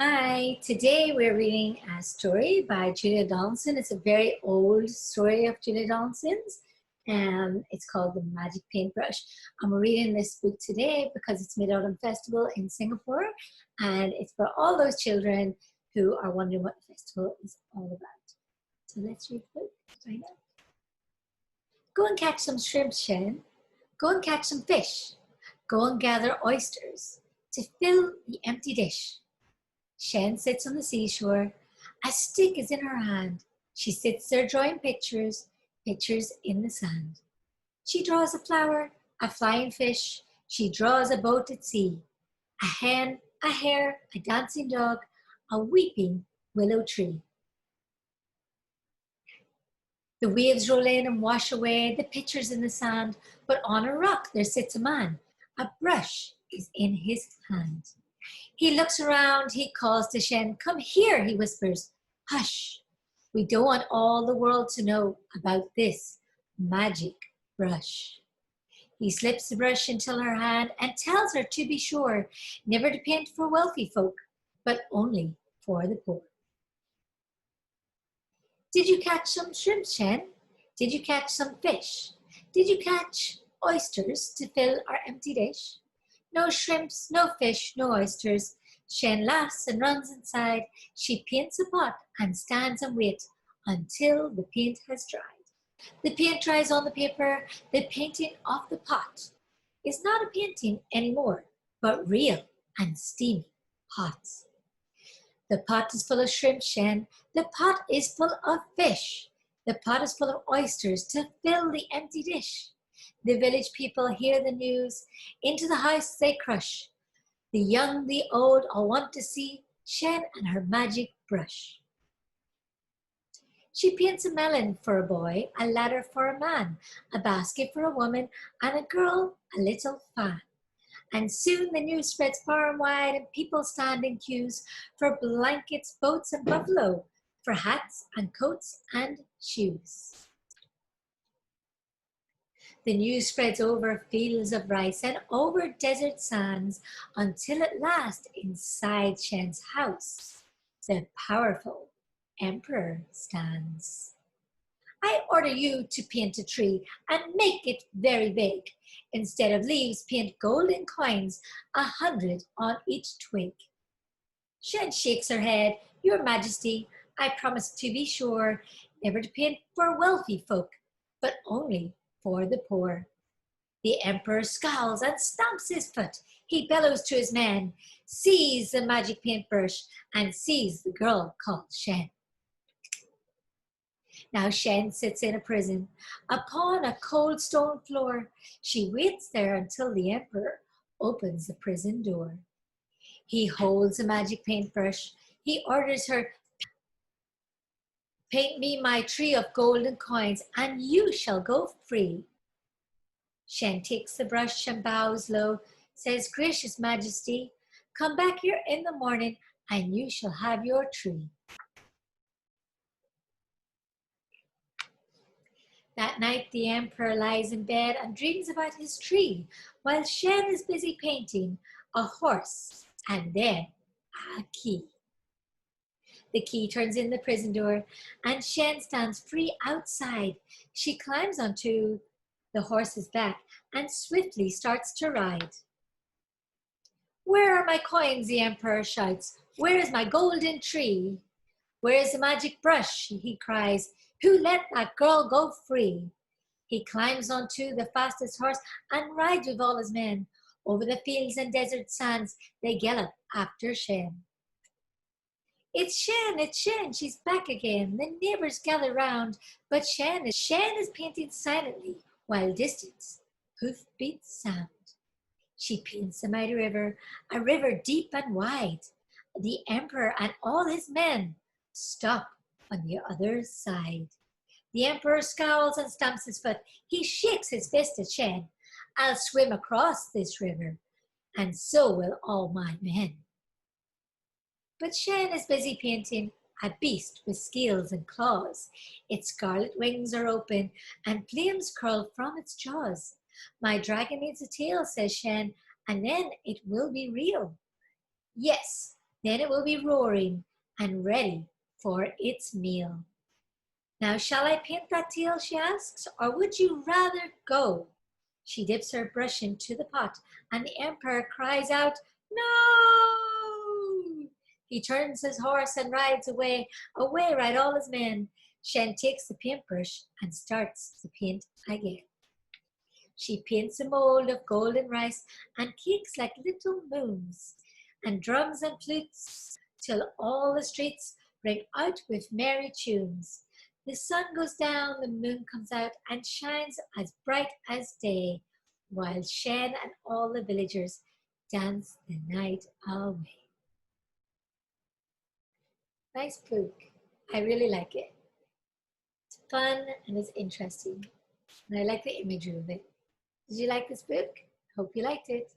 Hi, today we're reading a story by Julia Donaldson. It's a very old story of Julia Donaldson's, and it's called The Magic Paintbrush. I'm reading this book today because it's Mid-Autumn Festival in Singapore, and it's for all those children who are wondering what the festival is all about. So let's read the book to find out. Go and catch some shrimp, Shen. Go and catch some fish. Go and gather oysters to fill the empty dish. Shen sits on the seashore. A stick is in her hand. She sits there drawing pictures in the sand. She draws a flower, a flying fish. She draws a boat at sea. A hen, a hare, a dancing dog, a weeping willow tree. The waves roll in and wash away the pictures in the sand, but on a rock there sits a man. A brush is in his hand. He looks around, he calls to Shen. Come here, he whispers. Hush, we don't want all the world to know about this magic brush. He slips the brush into her hand and tells her to be sure never to paint for wealthy folk, but only for the poor. Did you catch some shrimp, Shen? Did you catch some fish? Did you catch oysters to fill our empty dish? No shrimps, no fish, no oysters. Shen laughs and runs inside. She paints a pot and stands and waits until the paint has dried. The paint dries on the paper. The painting of the pot is not a painting anymore, but real and steamy hot. The pot is full of shrimp, Shen. The pot is full of fish. The pot is full of oysters to fill the empty dish. The village people hear the news. Into the house they crush. The young, the old, all want to see Shen and her magic brush. She paints a melon for a boy, a ladder for a man, a basket for a woman, and a girl a little fan. And soon the news spreads far and wide, and people stand in queues for blankets, boats, and buffalo, for hats and coats and shoes. The news spreads over fields of rice and over desert sands until at last inside Shen's house, the powerful emperor stands. I order you to paint a tree and make it very big. Instead of leaves, paint golden coins, 100 on each twig. Shen shakes her head. Your Majesty, I promise to be sure never to paint for wealthy folk, but only for the poor. The emperor scowls and stamps his foot. He bellows to his men, seize the magic paintbrush and seize the girl called Shen. Now Shen sits in a prison upon a cold stone floor. She waits there until the emperor opens the prison door. He holds a magic paintbrush. He orders her, paint me my tree of golden coins and you shall go free. Shen takes the brush and bows low, says, Gracious Majesty, come back here in the morning and you shall have your tree. That night the emperor lies in bed and dreams about his tree, while Shen is busy painting a horse and then a key. The key turns in the prison door and Shen stands free outside. She climbs onto the horse's back and swiftly starts to ride. Where are my coins? The emperor shouts. Where is my golden tree? Where is the magic brush? He cries. Who let that girl go free? He climbs onto the fastest horse and rides with all his men. Over the fields and desert sands, they gallop after Shen. It's Shen, she's back again. The neighbors gather round, but Shen is painting silently while distance hoof beats sound. She paints a mighty river, a river deep and wide. The emperor and all his men stop on the other side. The emperor scowls and stamps his foot. He shakes his fist at Shen. I'll swim across this river, and so will all my men. But Shen is busy painting a beast with scales and claws. Its scarlet wings are open, and flames curl from its jaws. My dragon needs a tail, says Shen, and then it will be real. Yes, Then it will be roaring and ready for its meal. Now, shall I paint that tail, she asks, or would you rather go? She dips her brush into the pot, and the emperor cries out, no! He turns his horse and rides away. Away ride all his men. Shen takes the paintbrush and starts to paint again. She paints a mold of golden rice and cakes like little moons, and drums and flutes, till all the streets ring out with merry tunes. The sun goes down, the moon comes out, and shines as bright as day, while Shen and all the villagers dance the night away. Nice book. I really like it. It's fun and it's interesting. And I like the imagery of it. Did you like this book? Hope you liked it.